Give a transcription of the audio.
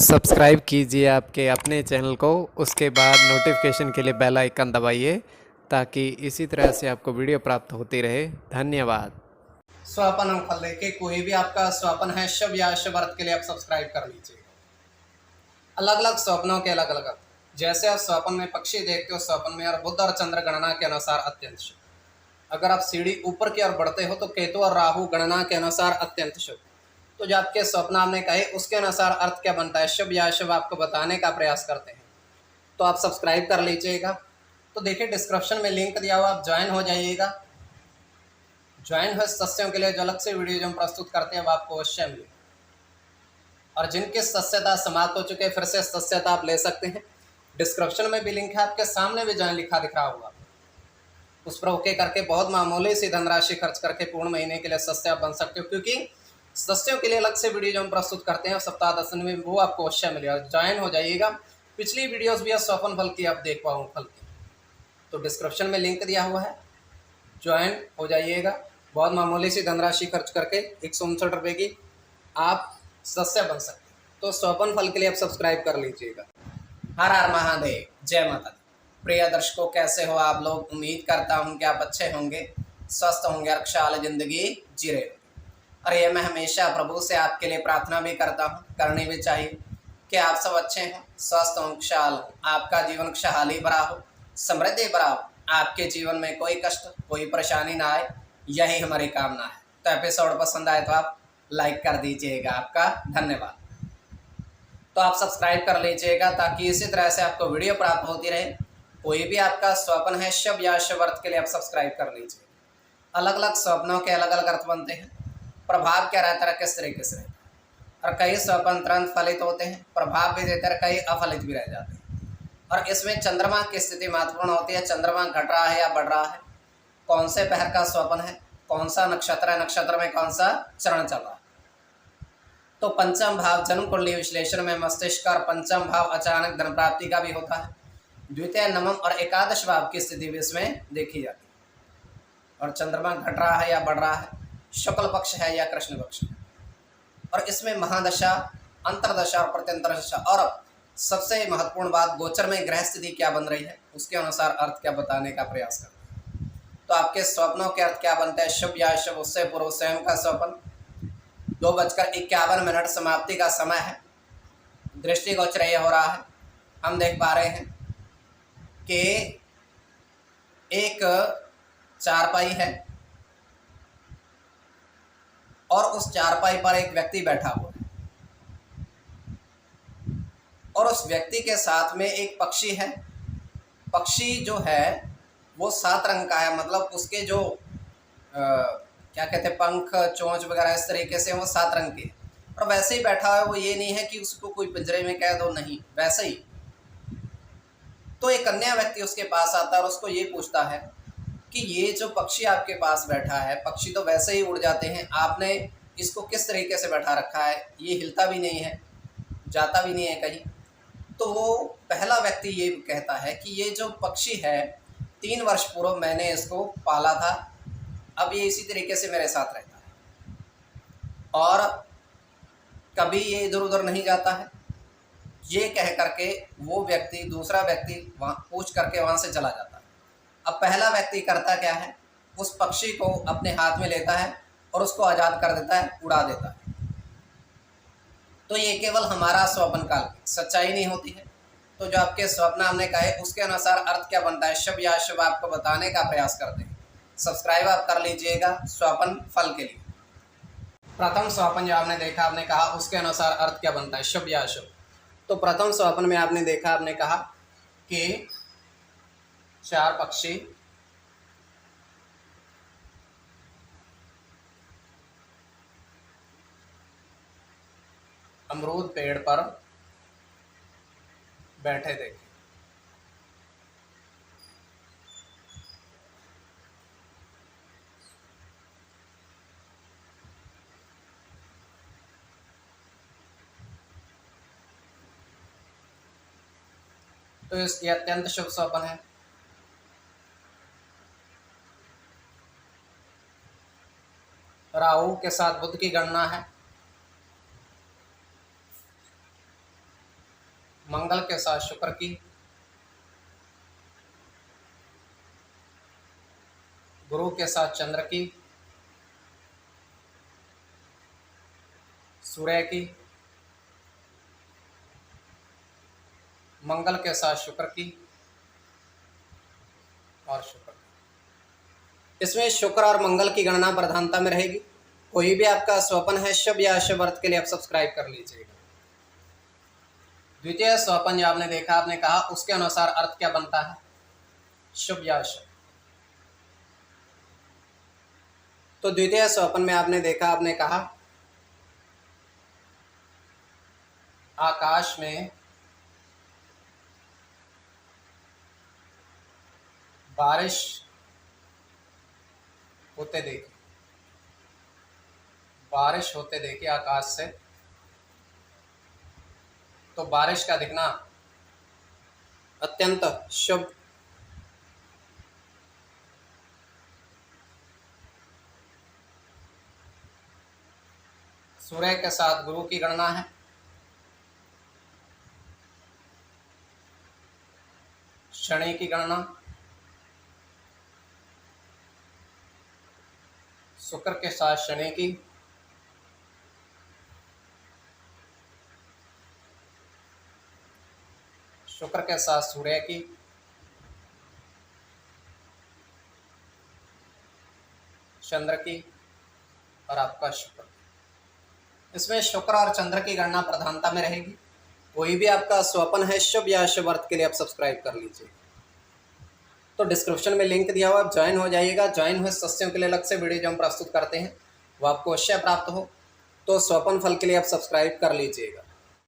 Subscribe कीजिए आपके अपने चैनल को, उसके बाद नोटिफिकेशन के लिए बेल आइकन दबाइए ताकि इसी तरह से आपको वीडियो प्राप्त होती रहे। धन्यवाद। स्वपन हम फल लेके कोई भी आपका स्वपन है शुभ या शुभ अर्थ के लिए आप सब्सक्राइब कर लीजिएगा। अलग अलग स्वप्नों के अलग अलग अर्थ। जैसे आप स्वप्न में पक्षी देखते हो स्वप्न में, और बुध और चंद्र गणना के अनुसार अत्यंत शुभ। अगर आप सीढ़ी ऊपर की ओर बढ़ते हो तो केतु और राहु गणना के अनुसार अत्यंत शुभ। तो जो आपके स्वप्न आपने कहे उसके अनुसार अर्थ क्या बनता है शुभ या अशुभ आपको बताने का प्रयास करते हैं, तो आप सब्सक्राइब कर लीजिएगा। तो देखिए डिस्क्रिप्शन में लिंक दिया हुआ, आप ज्वाइन हो जाइएगा। ज्वाइन हुए सदस्यों के लिए जो अलग से वीडियो जो हम प्रस्तुत करते हैं वो आपको अवश्य मिले। और जिनकी सदस्यता समाप्त हो चुके हैं फिर से सदस्यता आप ले सकते हैं। डिस्क्रिप्शन में भी लिंक है, आपके सामने भी ज्वाइन लिखा दिख रहा होगा, उस पर ओके करके बहुत मामूली सी धनराशि खर्च करके पूर्ण महीने के लिए सदस्य आप बन सकते हो। क्योंकि सदस्यों के लिए अलग से वीडियो जो हम प्रस्तुत करते हैं सप्ताह 10 दिन में, वो आपको अवश्य मिलेगा। ज्वाइन हो जाइएगा। पिछली वीडियोस भी स्वपन फल की आप देख पाओ फल की, तो डिस्क्रिप्शन में लिंक दिया हुआ है, ज्वाइन हो जाइएगा। बहुत मामूली सी धनराशि खर्च करके 159 रुपये की आप सदस्य बन सकते हैं। तो स्वपन फल के लिए आप सब्सक्राइब कर लीजिएगा। हर हर महादेव, जय माता दी। प्रिय दर्शकों, कैसे हो आप लोग? उम्मीद करता हूँ कि आप अच्छे होंगे, स्वस्थ होंगे और खुशहाल जिंदगी जी रहे होंगे। और ये मैं हमेशा प्रभु से आपके लिए प्रार्थना भी करता हूँ, करनी भी चाहिए कि आप सब अच्छे हों, स्वस्थ हों, खुशहाल हों, आपका जीवन खुशहाली भरा हो, समृद्धि भरा हो, आपके जीवन में कोई कष्ट कोई परेशानी ना आए, यही हमारी कामना है। तो एपिसोड पसंद आए तो आप लाइक कर दीजिएगा, आपका धन्यवाद। तो आप सब्सक्राइब कर लीजिएगा ताकि इसी तरह से आपको वीडियो प्राप्त होती रहे। कोई भी आपका स्वप्न है शुभ या शुभ अर्थ के लिए आप सब्सक्राइब कर लीजिए। अलग अलग स्वप्नों के अलग अलग अर्थ बनते हैं, प्रभाव क्या रहता है किस तरीके से रहता है। और कई स्वप्न तुरंत फलित होते हैं, प्रभाव भी देते हैं, कई अफलित भी रह जाते हैं। और इसमें चंद्रमा की स्थिति महत्वपूर्ण होती है। चंद्रमा घट रहा है या बढ़ रहा है, कौन से पहर का स्वप्न है, कौन सा नक्षत्र है, नक्षत्र में कौन सा चरण चल रहा है। तो पंचम भाव जन्म कुंडली विश्लेषण में मस्तिष्क और पंचम भाव अचानक धन प्राप्ति का भी होता है। द्वितीय, नवम और एकादश भाव की स्थिति भी इसमें देखी जाती है। और चंद्रमा घट रहा है या बढ़ रहा है, शुक्ल पक्ष है या कृष्ण पक्ष है। और इसमें महादशा, अंतरदशा और प्रत्यंतर दशा, और सबसे महत्वपूर्ण बात गोचर में ग्रह स्थिति क्या बन रही है, उसके अनुसार अर्थ क्या बताने का प्रयास करते हैं। तो आपके स्वप्नों के अर्थ क्या बनते हैं शुभ या अशुभ, उससे पूर्व स्वयं का स्वप्न 2:51 समाप्ति का समय है। दृष्टिगोचर ये हो रहा है, हम देख पा रहे हैं कि एक चारपाई है और उस चारपाई पर एक व्यक्ति बैठा हुआ है, और उस व्यक्ति के साथ में एक पक्षी है। पक्षी जो है वो 7 रंग का है, मतलब उसके जो क्या कहते हैं पंख, चोंच वगैरह इस तरीके से वो 7 रंग के। और वैसे ही बैठा है वो, ये नहीं है कि उसको कोई पिंजरे में कह दो, नहीं, वैसे ही। तो एक अन्य व्यक्ति उसके पास आता है और उसको ये पूछता है कि ये जो पक्षी आपके पास बैठा है, पक्षी तो वैसे ही उड़ जाते हैं, आपने इसको किस तरीके से बैठा रखा है, ये हिलता भी नहीं है, जाता भी नहीं है कहीं। तो वो पहला व्यक्ति ये कहता है कि ये जो पक्षी है 3 वर्ष पूर्व मैंने इसको पाला था, अब ये इसी तरीके से मेरे साथ रहता है और कभी ये इधर उधर नहीं जाता है। ये कह करके वो व्यक्ति, दूसरा व्यक्ति वहाँ पूछ करके वहाँ से चला जाता है। अब पहला व्यक्ति करता क्या है, उस पक्षी को अपने हाथ में लेता है और उसको आज़ाद कर देता है, उड़ा देता है। तो ये केवल हमारा स्वप्न काल, सच्चाई नहीं होती है। तो जो आपके स्वप्न हमने कहे उसके अनुसार अर्थ क्या बनता है शुभ या अशुभ आपको बताने का प्रयास करते हैं। सब्सक्राइब आप कर लीजिएगा स्वप्न फल के लिए। प्रथम स्वप्न जो आपने देखा, आपने कहा उसके अनुसार अर्थ क्या बनता है शुभ या अशुभ। तो प्रथम स्वप्न में आपने देखा, आपने कहा कि 4 पक्षी अमरूद पेड़ पर बैठे देखे। तो ये अत्यंत शुभ स्वप्न है। राहु के साथ बुध की गणना है। मंगल के साथ शुक्र की, गुरु के साथ चंद्र की, सूर्य की, मंगल के साथ शुक्र की और शुक्र की। इसमें शुक्र और मंगल की गणना प्रधानता में रहेगी। कोई भी आपका स्वपन है शुभ या अशुभ अर्थ के लिए आप सब्सक्राइब कर लीजिएगा। द्वितीय स्वपन जो आपने देखा, आपने कहा उसके अनुसार अर्थ क्या बनता है, शुभ या अशुभ। तो द्वितीय स्वपन में आपने देखा, आपने कहा आकाश में बारिश होते देखे, बारिश होते देखे आकाश से। तो बारिश का दिखना अत्यंत शुभ, सूर्य के साथ गुरु की गणना है, शनि की गणना, शुक्र के साथ शनि की, शुक्र के साथ सूर्य की, चंद्र की और आपका शुक्र। इसमें शुक्र और चंद्र की गणना प्रधानता में रहेगी। कोई भी आपका स्वपन है शुभ या अशुभ अर्थ के लिए आप सब्सक्राइब कर लीजिए। तो डिस्क्रिप्शन में लिंक दिया हुआ, आप ज्वाइन हो जाइएगा। ज्वाइन हुए सदस्यों के लिए अलग से वीडियो जो हम प्रस्तुत करते हैं वो आपको अवश्य प्राप्त हो। तो स्वपन फल के लिए आप सब्सक्राइब कर लीजिएगा।